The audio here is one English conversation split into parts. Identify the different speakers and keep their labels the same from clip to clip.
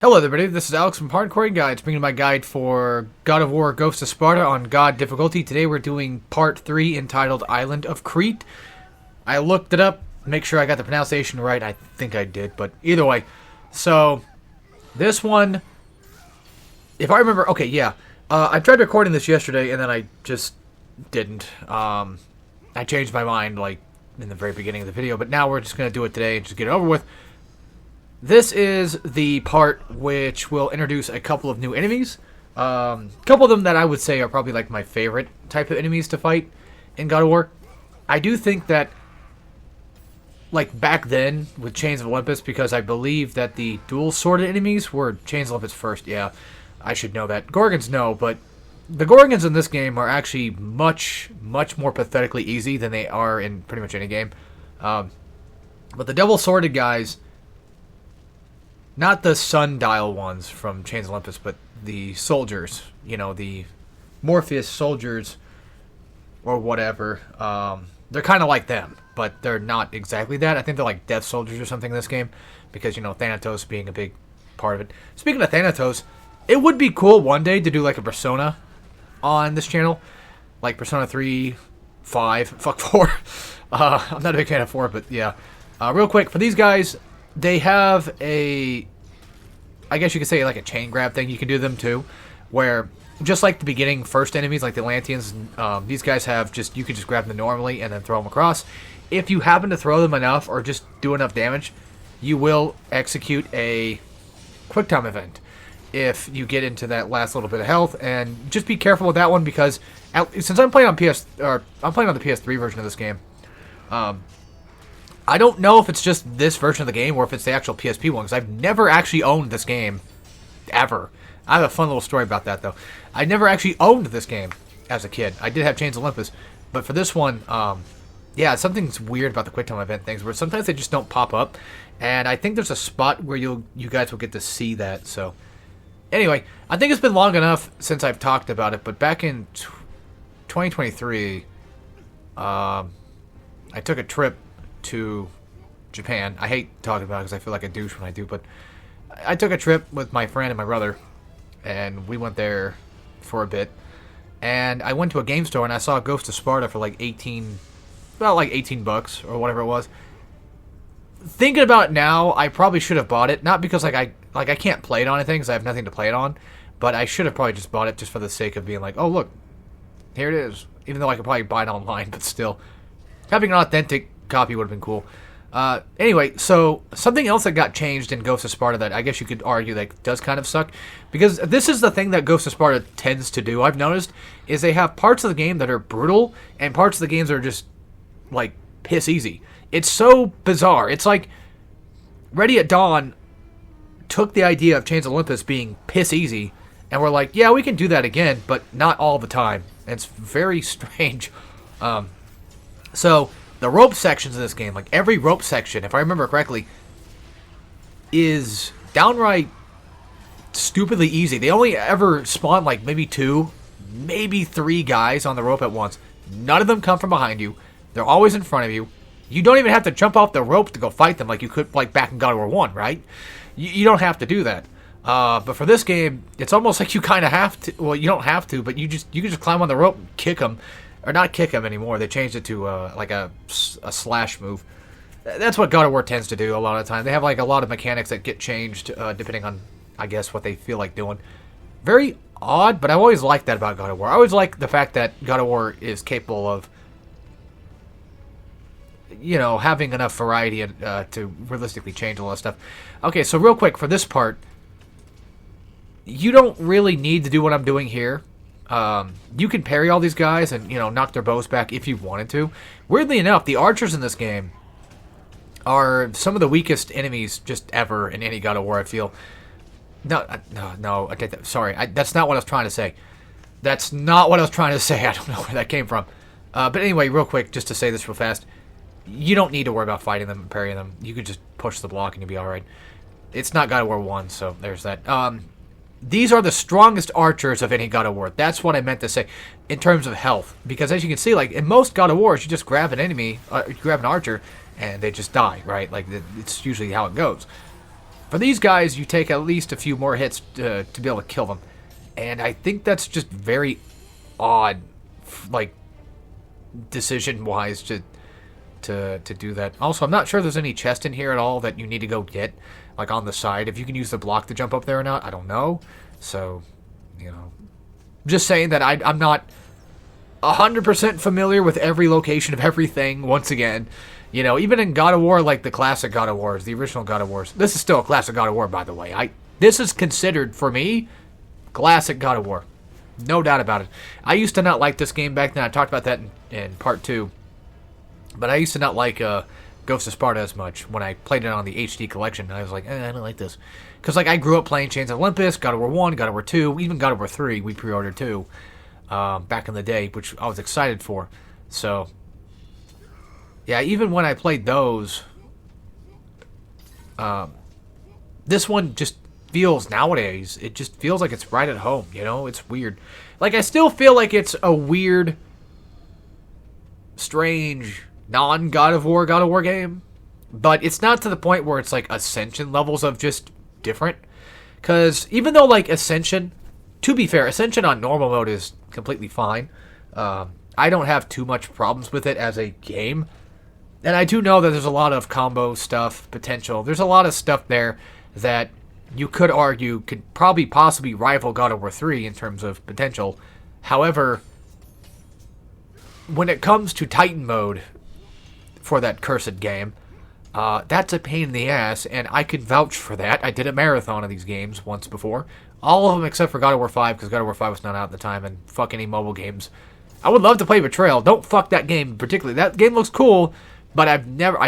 Speaker 1: Hello everybody, this is Alex from Hardcorian Guides, bringing my guide for God of War Ghost of Sparta on God difficulty. Today we're doing part 3 entitled Island of Crete. I looked it up, make sure I got the pronunciation right. I think I did, but either way. So, this one, if I remember, okay, yeah. I tried recording this yesterday and then I just didn't. I changed my mind, like, in the very beginning of the video, but now we're just going to do it today and just get it over with. This is the part which will introduce a couple of new enemies. A couple of them that I would say are probably like my favorite type of enemies to fight in God of War. I do think that, like back then with Chains of Olympus, because I believe that the dual-sworded enemies were Chains of Olympus first. Yeah, I should know that. Gorgons, no, but the Gorgons in this game are actually much more pathetically easy than they are in pretty much any game. But the double-sworded guys... Not the sundial ones from Chains of Olympus, but the soldiers. You know, the Morpheus soldiers or whatever. They're kind of like them, but they're not exactly that. I think they're like death soldiers or something in this game because, you know, Thanatos being a big part of it. Speaking of Thanatos, it would be cool one day to do like a Persona on this channel. Like Persona 3, 5, fuck 4. I'm not a big fan of 4, but yeah. Real quick, for these guys... They have a, I guess you could say like a chain grab thing. You can do them too, where just like the beginning first enemies, like the Atlanteans, these guys have just, you can just grab them normally and then throw them across. If you happen to throw them enough or just do enough damage, you will execute a quick time event if you get into that last little bit of health. And just be careful with that one because since I'm playing on I'm playing on the PS3 version of this game. I don't know if it's just this version of the game or if it's the actual PSP one, because I've never actually owned this game, ever. I have a fun little story about that, though. I never actually owned this game as a kid. I did have Chains of Olympus, but for this one, yeah, something's weird about the QuickTime event things, where sometimes they just don't pop up, and I think there's a spot where you guys will get to see that, so... Anyway, I think it's been long enough since I've talked about it, but back in 2023, I took a trip to Japan. I hate talking about it because I feel like a douche when I do, but I took a trip with my friend and my brother, and we went there for a bit, and I went to a game store and I saw Ghost of Sparta for like about like 18 bucks or whatever it was. Thinking about it now, I probably should have bought it, not because I can't play it on anything because I have nothing to play it on, but I should have probably just bought it just for the sake of being like, oh look, here it is, even though I could probably buy it online, but still, having an authentic copy would have been cool. Anyway, so something else that got changed in Ghost of Sparta that I guess you could argue that does kind of suck, because this is the thing that Ghost of Sparta tends to do, I've noticed, is they have parts of the game that are brutal and parts of the games that are just like piss easy. It's so bizarre. It's like Ready at Dawn took the idea of Chains of Olympus being piss easy and we're like, yeah, we can do that again, but not all the time. And it's very strange. So the rope sections in this game, like every rope section, if I remember correctly, is downright stupidly easy. They only ever spawn like maybe 2, maybe 3 guys on the rope at once. None of them come from behind you. They're always in front of you. You don't even have to jump off the rope to go fight them like you could like back in God of War 1, right? You don't have to do that. But for this game, it's almost like you kind of have to. Well, you don't have to, but you can just climb on the rope and kick them. Or not kick them anymore. They changed it to like a slash move. That's what God of War tends to do a lot of the time. They have like a lot of mechanics that get changed depending on, I guess, what they feel like doing. Very odd, but I always liked that about God of War. I always like the fact that God of War is capable of, you know, having enough variety to realistically change a lot of stuff. Okay, so real quick, for this part, you don't really need to do what I'm doing here. You can parry all these guys and, you know, knock their bows back if you wanted to. Weirdly enough, the archers in this game are some of the weakest enemies just ever in any God of War, I feel. No, I take that. Sorry, that's not what I was trying to say. That's not what I was trying to say. I don't know where that came from. But anyway, real quick, just to say this real fast. You don't need to worry about fighting them and parrying them. You could just push the block and you'll be alright. It's not God of War 1, so there's that. These are the strongest archers of any God of War. That's what I meant to say in terms of health. Because as you can see, like in most God of Wars, you just grab an enemy, you grab an archer, and they just die, right? Like it's usually how it goes. For these guys, you take at least a few more hits to be able to kill them. And I think that's just very odd, like, decision-wise to do that. Also, I'm not sure there's any chest in here at all that you need to go get, like, on the side. If you can use the block to jump up there or not, I don't know. So, you know, just saying that I'm not 100% familiar with every location of everything, once again. You know, even in God of War, like the classic God of Wars, the original God of Wars. This is still a classic God of War, by the way. This is considered, for me, classic God of War. No doubt about it. I used to not like this game back then. I talked about that in part 2. But I used to not like Ghost of Sparta as much when I played it on the HD collection. I was like, I don't like this. Because, like, I grew up playing Chains of Olympus, God of War 1, God of War 2, even God of War 3, we pre-ordered too, back in the day, which I was excited for. So, yeah, even when I played those, this one just feels, nowadays, it just feels like it's right at home, you know? It's weird. Like, I still feel like it's a weird, strange, non-God of War game, but it's not to the point where it's, like, Ascension levels of just different. Because even though, like, Ascension, to be fair, Ascension on normal mode is completely fine. I don't have too much problems with it as a game. And I do know that there's a lot of combo stuff, potential. There's a lot of stuff there that you could argue could probably possibly rival God of War 3 in terms of potential. However, when it comes to Titan mode for that cursed game, that's a pain in the ass, and I could vouch for that. I did a marathon of these games once before. All of them except for God of War 5, because God of War 5 was not out at the time, and fuck any mobile games. I would love to play Betrayal. Don't fuck that game particularly. That game looks cool, but I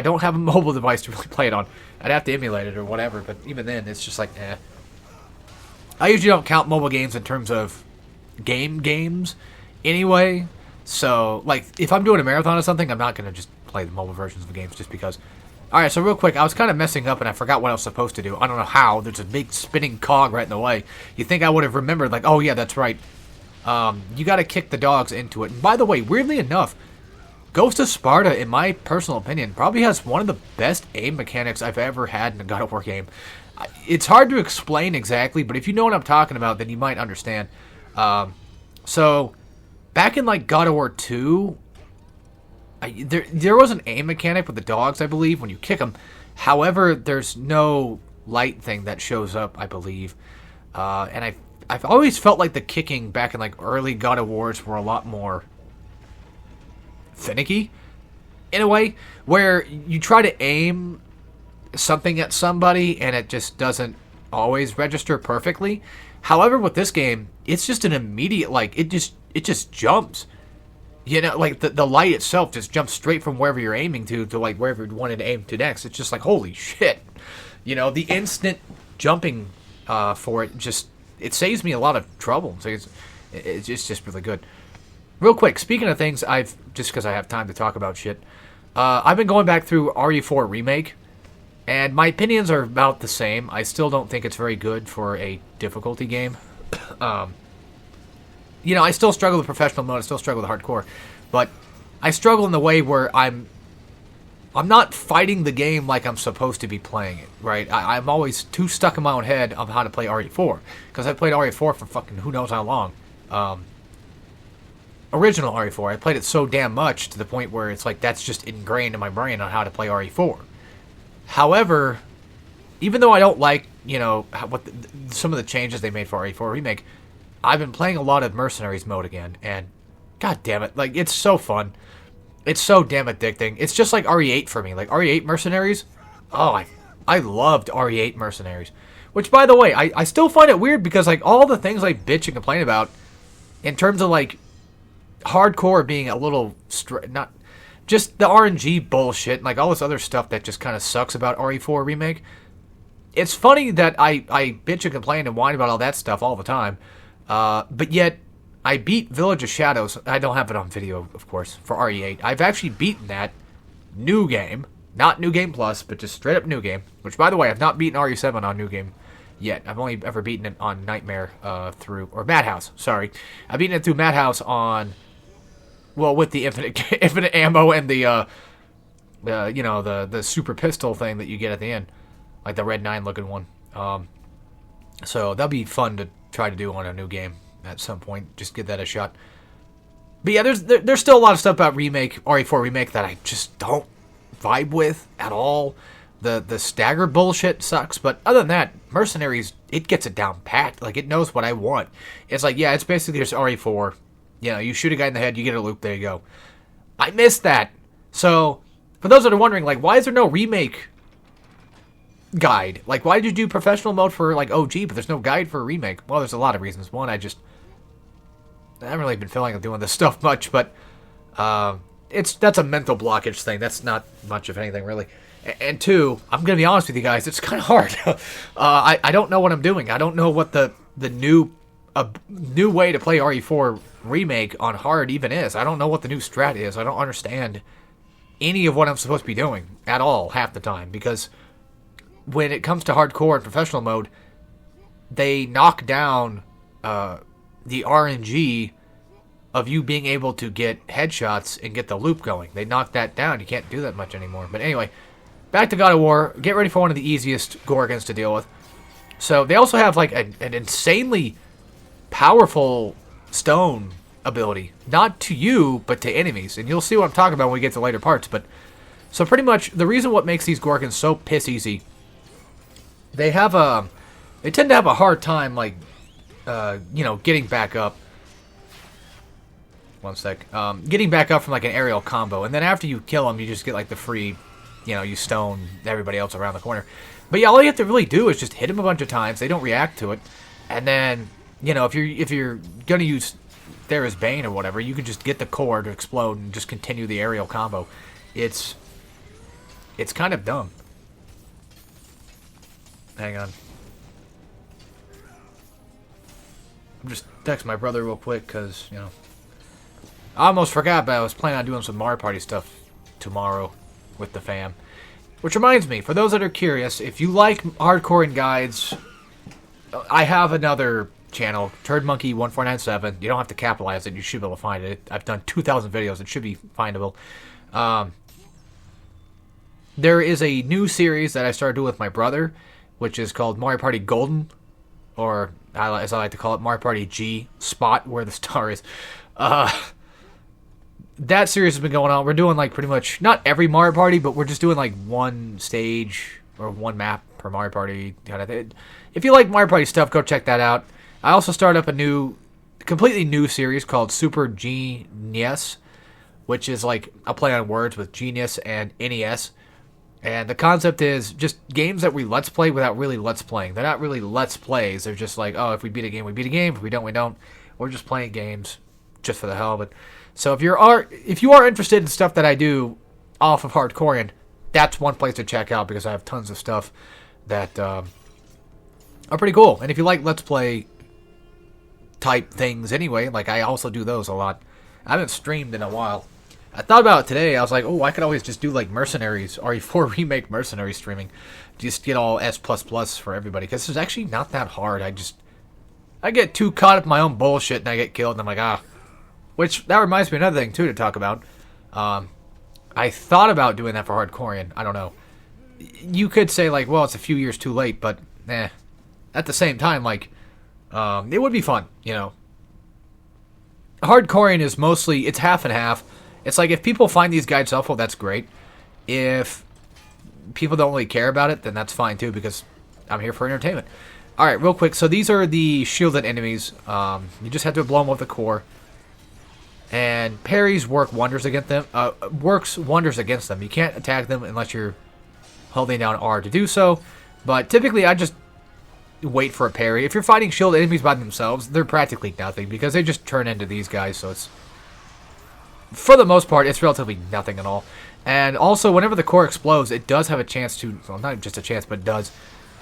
Speaker 1: don't have a mobile device to really play it on. I'd have to emulate it or whatever, but even then, it's just like, eh. I usually don't count mobile games in terms of games anyway. So, like, if I'm doing a marathon or something, I'm not going to just play the mobile versions of the games just because. Alright, so real quick, I was kind of messing up and I forgot what I was supposed to do. I don't know how. There's a big spinning cog right in the way. You'd think I would have remembered, like, oh yeah, that's right. You got to kick the dogs into it. And by the way, weirdly enough, Ghost of Sparta, in my personal opinion, probably has one of the best aim mechanics I've ever had in a God of War game. It's hard to explain exactly, but if you know what I'm talking about, then you might understand. So, back in, like, God of War 2, there was an aim mechanic with the dogs, I believe, when you kick them. However, there's no light thing that shows up, I believe. And I've always felt like the kicking back in, like, early God of Wars were a lot more finicky, in a way, where you try to aim something at somebody and it just doesn't always register perfectly. However, with this game, it's just an immediate, like, it just jumps. You know, like, the light itself just jumps straight from wherever you're aiming to, like, wherever you wanted to aim to next. It's just like, holy shit. You know, the instant jumping for it just, it saves me a lot of trouble. So it's just really good. Real quick, speaking of things, just because I have time to talk about shit, I've been going back through RE4 Remake, and my opinions are about the same. I still don't think it's very good for a difficulty game. You know, I still struggle with professional mode, I still struggle with hardcore, but I struggle in the way where I'm not fighting the game like I'm supposed to be playing it, right? I'm always too stuck in my own head of how to play RE4, because I played RE4 for fucking who knows how long. Original RE4, I played it so damn much to the point where it's like that's just ingrained in my brain on how to play RE4. However, even though I don't like, you know, some of the changes they made for RE4 Remake, I've been playing a lot of Mercenaries mode again, and god damn it, like, it's so fun. It's so damn addicting. It's just like RE8 for me. Like, RE8 Mercenaries, oh, I loved RE8 Mercenaries. Which, by the way, I still find it weird because, like, all the things I bitch and complain about in terms of, like, hardcore being a little not just the RNG bullshit and like all this other stuff that just kind of sucks about RE4 Remake. It's funny that I bitch and complain and whine about all that stuff all the time, but yet I beat Village of Shadows. I don't have it on video, of course, for RE8. I've actually beaten that new game, not New Game Plus, but just straight up New Game. Which, by the way, I've not beaten RE7 on New Game yet. I've only ever beaten it on Nightmare or Madhouse. Sorry, I've beaten it through Madhouse on. Well, with the infinite ammo and the, you know, the super pistol thing that you get at the end. Like the Red 9 looking one. So that'll be fun to try to do on a new game at some point. Just give that a shot. But yeah, there's still a lot of stuff about RE4 Remake that I just don't vibe with at all. The stagger bullshit sucks, but other than that, Mercenaries, it gets it down pat. Like, it knows what I want. It's like, yeah, it's basically just RE4. You know, you shoot a guy in the head, you get a loop, there you go. I missed that. So, for those that are wondering, like, why is there no remake guide? Like, why did you do professional mode for, like, OG, but there's no guide for a remake? Well, there's a lot of reasons. One, I haven't really been feeling like doing this stuff much, but that's a mental blockage thing. That's not much of anything, really. And two, I'm going to be honest with you guys, it's kind of hard. I don't know what I'm doing. I don't know what the new way to play RE4 Remake on hard even is. I don't know what the new strat is. I don't understand any of what I'm supposed to be doing at all half the time, because when it comes to hardcore and professional mode, they knock down the RNG of you being able to get headshots and get the loop going. They knock that down. You can't do that much anymore. But anyway, back to God of War. Get ready for one of the easiest Gorgons to deal with. So they also have like an insanely powerful stone ability. Not to you, but to enemies. And you'll see what I'm talking about when we get to later parts. But so pretty much the reason what makes these Gorgons so piss easy, they tend to have a hard time like getting back up. One sec. Getting back up from like an aerial combo, and then after you kill them, you just get like the free, you stone everybody else around the corner. But yeah, all you have to really do is just hit them a bunch of times. They don't react to it, and then if you're gonna use Thera's Bane or whatever, you can just get the core to explode and just continue the aerial combo. It's kind of dumb. Hang on. I'm just texting my brother real quick because, I almost forgot, but I was planning on doing some Mario Party stuff tomorrow with the fam. Which reminds me, for those that are curious, if you like Hardcorian guides, I have another channel, TurdMonkey1497. You don't have to capitalize it. You should be able to find it. I've done 2,000 videos. It should be findable. There is a new series that I started doing with my brother, which is called Mario Party Golden, or as I like to call it, Mario Party G, spot where the star is. That series has been going on. We're doing like pretty much, not every Mario Party, but we're just doing like one stage or one map per Mario Party kind of thing. If you like Mario Party stuff, go check that out. I also started up a completely new series called Super Genius, which is like a play on words with Genius and NES. And the concept is just games that we Let's Play without really Let's Playing. They're not really Let's Plays. They're just like, oh, if we beat a game, we beat a game. If we don't, we don't. We're just playing games just for the hell of it. So if you are interested in stuff that I do off of Hardcorian, that's one place to check out because I have tons of stuff that are pretty cool. And if you like Let's Play type things anyway, like I also do those a lot. I haven't streamed in a while. I thought about it today. I was like, oh, I could always just do like Mercenaries, RE4 Remake Mercenary streaming. Just get all S++ for everybody. Because it's actually not that hard. I get too caught up in my own bullshit and I get killed and I'm like, Which, that reminds me of another thing too to talk about. I thought about doing that for Hardcorian. I don't know. You could say like, well, it's a few years too late, but at the same time, like, it would be fun, Hardcorian is mostly, it's half and half. It's like if people find these guides helpful, that's great. If people don't really care about it, then that's fine too, because I'm here for entertainment. Alright, real quick. So these are the shielded enemies. You just have to blow them with the core. And parries work wonders against them. You can't attack them unless you're holding down R to do so. But typically, I just wait for a parry. If you're fighting shield enemies by themselves, they're practically nothing because they just turn into these guys. So it's, for the most part, it's relatively nothing at all. And also, whenever the core explodes, it does have a chance to, well, not just a chance, but it does.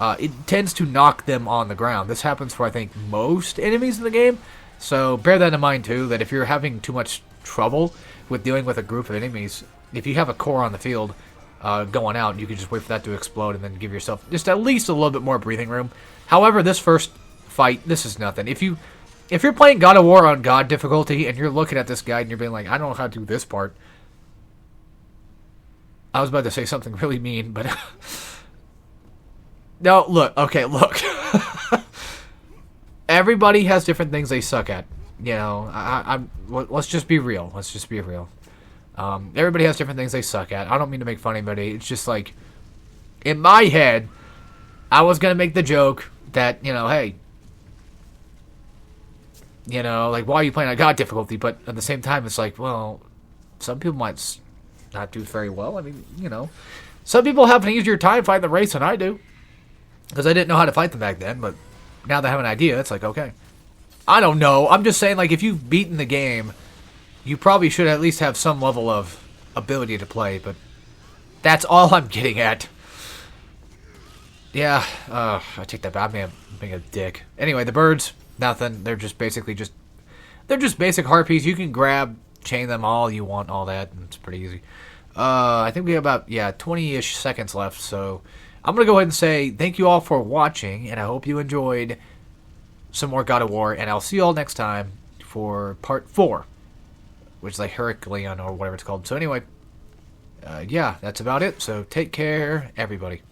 Speaker 1: It tends to knock them on the ground. This happens for, I think, most enemies in the game. So bear that in mind, too, that if you're having too much trouble with dealing with a group of enemies, if you have a core on the field going out, you can just wait for that to explode and then give yourself just at least a little bit more breathing room. However, this first fight, this is nothing. If you're playing God of War on God difficulty and you're looking at this guide and you're being like, I don't know how to do this part. I was about to say something really mean, but No, look. Okay, look. Everybody has different things they suck at. You know, let's just be real. Let's just be real. Everybody has different things they suck at. I don't mean to make fun of anybody. It's just like, in my head, I was going to make the joke that, you know, hey, you know, like, why are you playing on God difficulty? But at the same time, it's like, well, some people might not do very well. I mean, you know, some people have an easier time fighting the race than I do. Because I didn't know how to fight them back then, but now that I have an idea, it's like, okay. I don't know. I'm just saying, like, if you've beaten the game, you probably should at least have some level of ability to play, but that's all I'm getting at. Yeah, I take that back. I'm being a dick. Anyway, the birds, nothing. They're just basically they're just basic harpies. You can grab, chain them all you want, all that, and it's pretty easy. I think we have about, 20-ish seconds left, so I'm going to go ahead and say thank you all for watching, and I hope you enjoyed some more God of War, and I'll see you all next time for part 4, which is like Hardcorian or whatever it's called. So anyway, that's about it. So take care, everybody.